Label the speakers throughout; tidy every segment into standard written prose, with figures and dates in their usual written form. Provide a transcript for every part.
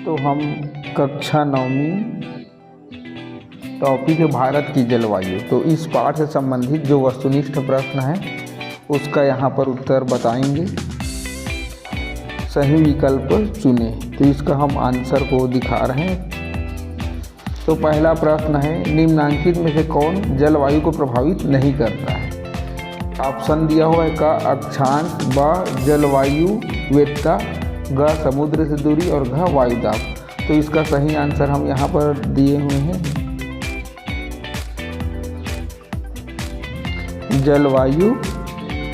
Speaker 1: तो हम कक्षा 9वीं टॉपिक है भारत की जलवायु। तो इस पाठ से संबंधित जो वस्तुनिष्ठ प्रश्न है उसका यहाँ पर उत्तर बताएंगे। सही विकल्प चुने। तो इसका हम आंसर को दिखा रहे हैं। तो पहला प्रश्न है, निम्नांकित में से कौन जलवायु को प्रभावित नहीं करता है? ऑप्शन दिया हुआ है का अक्षांश, ब जलवायु वेदता, ग समुद्र से दूरी और घ वायुदाब। तो इसका सही आंसर हम यहाँ पर दिए हुए हैं, जलवायु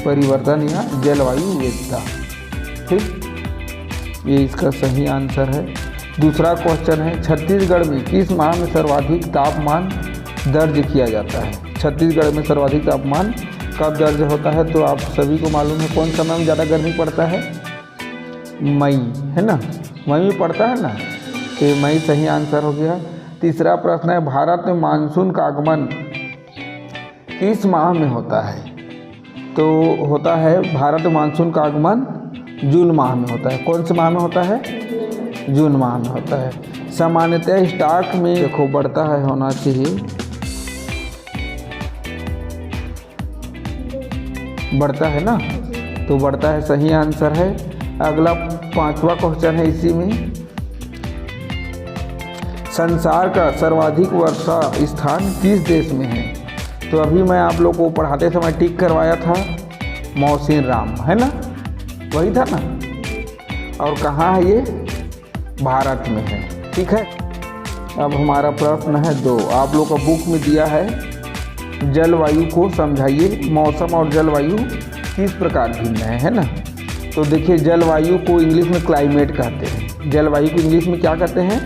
Speaker 1: परिवर्तन या जलवायु वेदता। ठीक, ये इसका सही आंसर है। दूसरा क्वेश्चन है, छत्तीसगढ़ में किस माह में सर्वाधिक तापमान दर्ज किया जाता है? छत्तीसगढ़ में सर्वाधिक तापमान कब दर्ज होता है? तो आप सभी को मालूम है कौन समय में ज़्यादा गर्मी पड़ता है? मई, है ना, मई में पड़ता है ना, तो मई सही आंसर हो गया। तीसरा प्रश्न है, भारत में मानसून का आगमन किस माह में होता है? तो होता है भारत में मानसून का आगमन जून माह में होता है। कौन से माह में होता है? जून माह में होता है। सामान्यतः स्टॉक में देखो बढ़ता है, होना चाहिए बढ़ता है ना, तो बढ़ता है सही आंसर है। अगला पांचवा क्वेश्चन है इसी में, संसार का सर्वाधिक वर्षा स्थान किस देश में है? तो अभी मैं आप लोग को पढ़ाते समय टिक करवाया था, मौसिन राम, है ना, वही था ना। और कहाँ है ये? भारत में है। ठीक है, अब हमारा प्रश्न है 2। आप लोग का बुक में दिया है, जलवायु को समझाइए। मौसम और जलवायु किस प्रकार भिन्न है ना। तो देखिए, जलवायु को इंग्लिश में क्लाइमेट कहते हैं। जलवायु को इंग्लिश में क्या कहते हैं?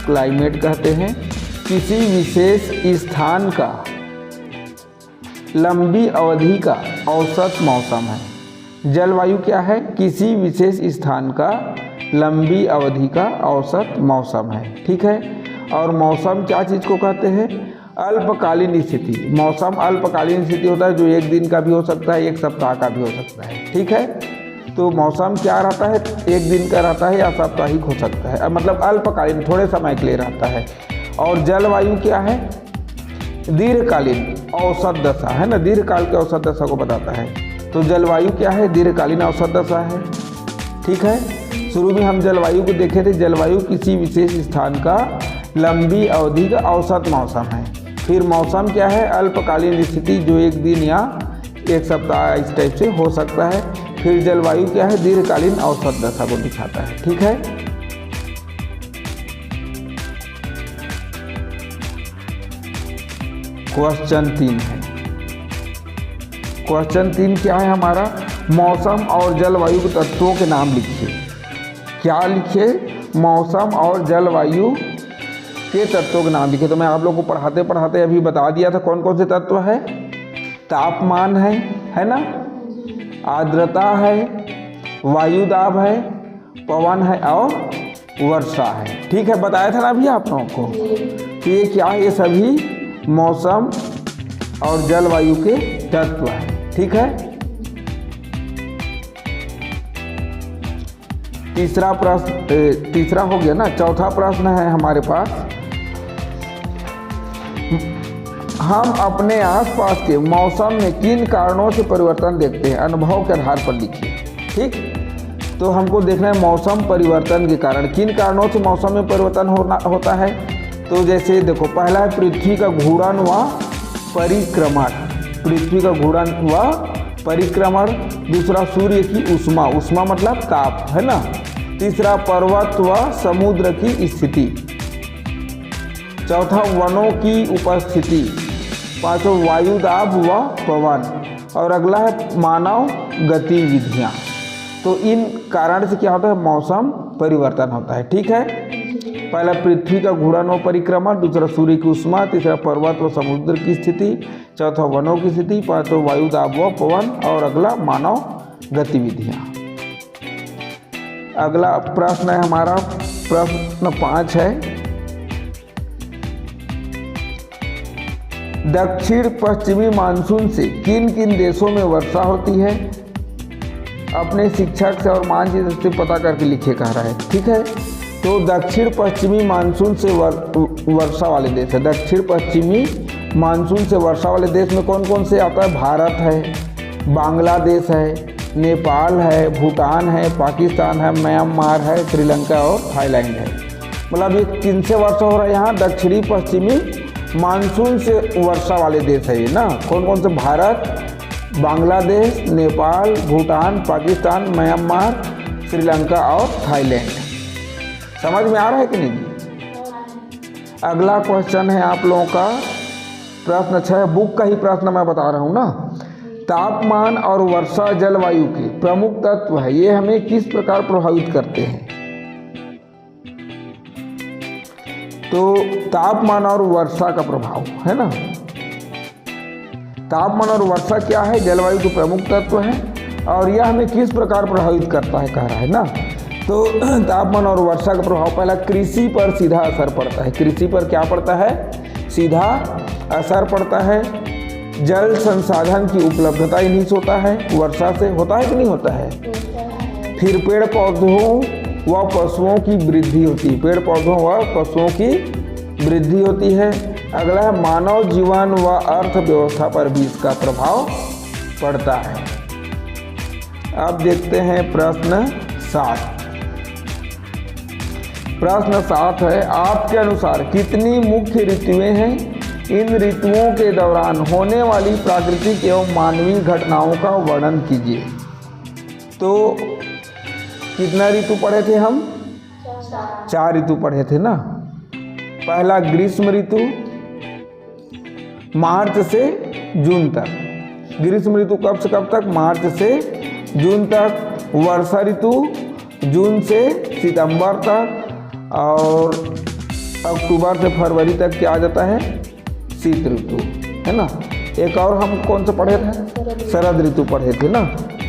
Speaker 1: क्लाइमेट कहते हैं। किसी विशेष स्थान का लंबी अवधि का औसत मौसम है। जलवायु क्या है? किसी विशेष स्थान का लंबी अवधि का औसत मौसम है। ठीक है, और मौसम क्या चीज़ को कहते हैं? अल्पकालीन स्थिति। मौसम अल्पकालीन स्थिति होता है, जो एक दिन का भी हो सकता है, एक सप्ताह का भी हो सकता है। ठीक है, तो मौसम क्या रहता है? एक दिन का रहता है या साप्ताहिक हो सकता है, मतलब अल्पकालीन, थोड़े समय के लिए रहता है। और जलवायु क्या है? दीर्घकालीन औसत दशा, है ना, दीर्घकाल के औसत दशा को बताता है। तो जलवायु क्या है? दीर्घकालीन औसत दशा है। ठीक है, शुरू में हम जलवायु को देखे थे, जलवायु किसी विशेष स्थान का लंबी अवधि का औसत मौसम है। फिर मौसम क्या है? अल्पकालीन स्थिति, जो एक दिन या एक सप्ताह इस टाइप से हो सकता है। फिर जलवायु क्या है? दीर्घकालीन औसत दशा को दिखाता है। ठीक है, क्वेश्चन 3 है। क्वेश्चन 3 क्या है हमारा? मौसम और जलवायु के तत्वों के नाम लिखिए। क्या लिखिए? मौसम और जलवायु के तत्वों के नाम लिखिए। तो मैं आप लोगों को पढ़ाते पढ़ाते अभी बता दिया था कौन कौन से तत्व है। तापमान है ना, आर्द्रता है, वायुदाब है, पवन है और वर्षा है। ठीक है, बताया था ना अभी आप लोगों को कि ये क्या है? ये सभी मौसम और जलवायु के तत्व हैं। ठीक है, तीसरा प्रश्न, तीसरा हो गया ना। चौथा प्रश्न है हमारे पास, हम अपने आसपास के मौसम में किन कारणों से परिवर्तन देखते हैं? अनुभव के आधार पर लिखिए। ठीक, तो हमको देखना है मौसम परिवर्तन के कारण, किन कारणों से मौसम में परिवर्तन होता है। तो जैसे देखो, पहला है पृथ्वी का घूर्णन व परिक्रमण, पृथ्वी का घूर्णन व परिक्रमण। दूसरा सूर्य की उष्मा, उष्मा मतलब ताप, है ना। तीसरा पर्वत व समुद्र की स्थिति। चौथा वनों की उपस्थिति। पांचवा वायुदाब व पवन। और अगला है मानव गतिविधियाँ। तो इन कारण से क्या होता है? मौसम परिवर्तन होता है। ठीक है, पहला पृथ्वी का घूर्णन व परिक्रमण, दूसरा सूर्य की उष्मा, तीसरा पर्वत व समुद्र की स्थिति, चौथा वनों की स्थिति, पांचवा वायुदाब व पवन और अगला मानव गतिविधियाँ। अगला प्रश्न है हमारा, प्रश्न 5 है, दक्षिण पश्चिमी मानसून से किन किन देशों में वर्षा होती है? अपने शिक्षक से और मानचित्र से पता करके लिखिए कह रहा है। ठीक है, तो दक्षिण पश्चिमी मानसून से वर्षा वाले देश है। दक्षिण पश्चिमी मानसून से वर्षा वाले देश में कौन कौन से आता है? भारत है, बांग्लादेश है, नेपाल है, भूटान है, पाकिस्तान है, म्यांमार है, श्रीलंका और थाईलैंड है। मतलब ये किन से वर्षा हो रहा है? यहाँ दक्षिणी पश्चिमी मानसून से वर्षा वाले देश है ये ना। कौन कौन से? भारत, बांग्लादेश, नेपाल, भूटान, पाकिस्तान, म्यांमार, श्रीलंका और थाईलैंड। समझ में आ रहा है कि नहीं? अगला क्वेश्चन है आप लोगों का प्रश्न 6, बुक का ही प्रश्न मैं बता रहा हूँ ना। तापमान और वर्षा जलवायु के प्रमुख तत्व है, ये हमें किस प्रकार प्रभावित करते हैं? तो तापमान और वर्षा का प्रभाव है ना। तापमान और वर्षा क्या है? जलवायु के प्रमुख तत्व है और यह हमें किस प्रकार प्रभावित करता है कह रहा है ना। तो तापमान और वर्षा का प्रभाव पहला कृषि पर सीधा असर पड़ता है। कृषि पर क्या पड़ता है? सीधा असर पड़ता है। जल संसाधन की उपलब्धता इन्हीं से होता है, वर्षा से होता है कि नहीं होता है? फिर पेड़ पौधों व पशुओं की वृद्धि होती है। पेड़ पौधों व पशुओं की वृद्धि होती है। अगला है मानव जीवन व अर्थव्यवस्था पर भी इसका प्रभाव पड़ता है। अब देखते हैं प्रश्न 7। प्रश्न 7 है, आपके अनुसार कितनी मुख्य ऋतुएं हैं? इन ऋतुओं के दौरान होने वाली प्राकृतिक एवं मानवीय घटनाओं का वर्णन कीजिए। तो कितना ऋतु पढ़े थे हम? 4 ऋतु पढ़े थे ना। पहला ग्रीष्म ऋतु, मार्च से जून तक। ग्रीष्म ऋतु कब से कब तक? मार्च से जून तक। वर्षा ऋतु जून से सितंबर तक और अक्टूबर से फरवरी तक क्या आ जाता है? शीत ऋतु है ना। एक और हम कौन सा पढ़े थे? शरद ऋतु पढ़े थे ना।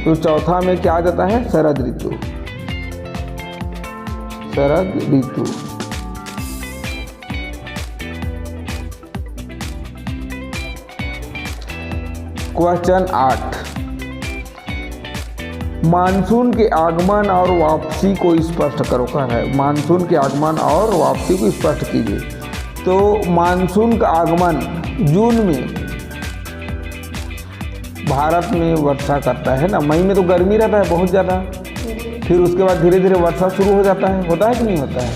Speaker 1: तो चौथा में क्या आ जाता है? शरद ऋतु। शरद ऋतु। क्वेश्चन 8, मानसून के आगमन और वापसी को स्पष्ट करो कह रहा है। मानसून के आगमन और वापसी को स्पष्ट कीजिए। तो मानसून का आगमन जून में भारत में वर्षा करता है ना। मई में तो गर्मी रहता है बहुत ज़्यादा, फिर उसके बाद धीरे धीरे वर्षा शुरू हो जाता है। होता है कि नहीं होता है?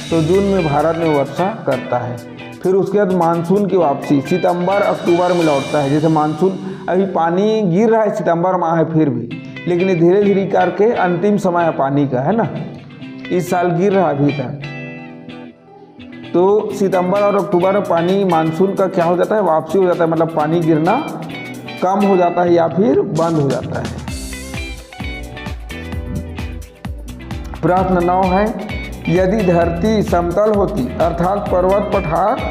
Speaker 1: तो जून में भारत में वर्षा करता है। फिर उसके बाद मानसून की वापसी सितंबर अक्टूबर में लौटता है। जैसे मानसून अभी पानी गिर रहा है, सितंबर माह है फिर भी, लेकिन ये धीरे धीरे करके अंतिम समय है पानी का है ना। इस साल गिर रहा अभी तक। तो सितंबर और अक्टूबर में पानी मानसून का क्या हो जाता है? वापसी हो जाता है। मतलब पानी गिरना कम हो जाता है या फिर बंद हो जाता है। प्रश्न 9 है, यदि धरती समतल होती अर्थात पर्वत पठार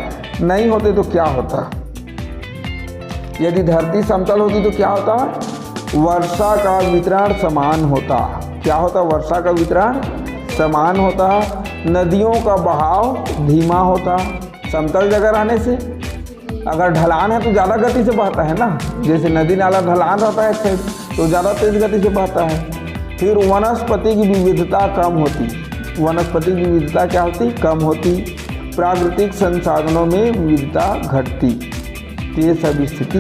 Speaker 1: नहीं होते तो क्या होता? यदि धरती समतल होती तो क्या होता? वर्षा का वितरण समान होता। क्या होता? वर्षा का वितरण समान होता। नदियों का बहाव धीमा होता। समतल जगह रहने से अगर ढलान है तो ज़्यादा गति से बहता है ना। जैसे नदी नाला ढलान रहता है एक साइड तो ज़्यादा तेज गति से बहता है। फिर वनस्पति की विविधता कम होती। वनस्पति की विविधता क्या होती? कम होती। प्राकृतिक संसाधनों में विविधता घटती। तो ये सब स्थिति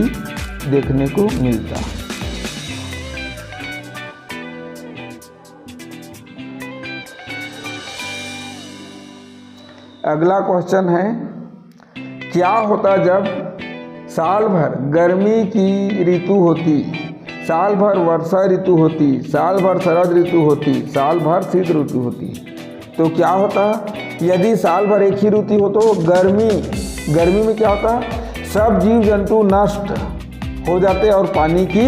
Speaker 1: देखने को मिलता। अगला क्वेश्चन है, क्या होता जब साल भर गर्मी की ऋतु होती, साल भर वर्षा ऋतु होती, साल भर शरद ऋतु होती, साल भर शीत ऋतु होती? तो क्या होता? यदि साल भर एक ही ऋतु हो तो गर्मी में क्या होता? सब जीव जंतु नष्ट हो जाते और पानी की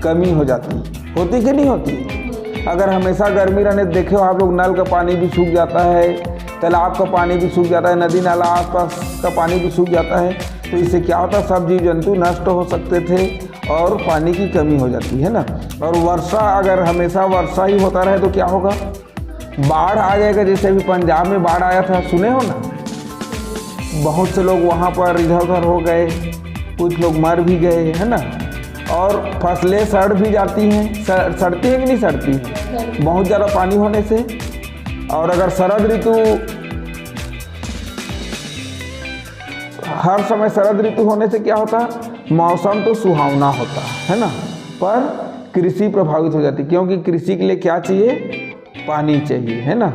Speaker 1: कमी हो जाती। होती कि नहीं होती? अगर हमेशा गर्मी रहने देखे हो आप लोग, नल का पानी भी सूख जाता है, तालाब का पानी भी सूख जाता है, नदी नाला आसपास का पानी भी सूख जाता है। तो इससे क्या होता? सब जीव जंतु नष्ट हो सकते थे और पानी की कमी हो जाती है ना। और वर्षा, अगर हमेशा वर्षा ही होता रहे तो क्या होगा? बाढ़ आ जाएगा। जैसे अभी पंजाब में बाढ़ आया था, सुने हो ना। बहुत से लोग वहाँ पर इधर उधर हो गए, कुछ लोग मर भी गए है ना। और फसलें सड़ भी जाती हैं। सड़ती हैं कि नहीं सड़ती हैं? बहुत ज़्यादा पानी होने से। और अगर शरद ऋतु, हर समय शरद ऋतु होने से क्या होता है, मौसम तो सुहावना होता है ना, पर कृषि प्रभावित हो जाती है, क्योंकि कृषि के लिए क्या चाहिए, पानी चाहिए, है ना।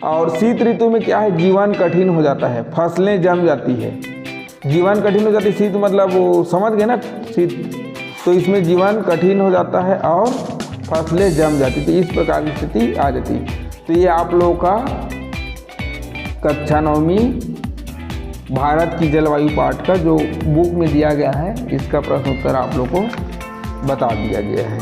Speaker 1: और शीत ऋतु में क्या है, जीवन कठिन हो जाता है, फसलें जम जाती है, जीवन कठिन हो जाती है। शीत मतलब वो समझ गए ना, शीत, तो इसमें जीवन कठिन हो जाता है और फसलें जम जाती, तो इस प्रकार की स्थिति आ जाती। तो ये आप लोगों का कक्षा 9वीं भारत की जलवायु पाठ का जो बुक में दिया गया है, इसका प्रश्न उत्तर आप लोग को बता दिया गया है।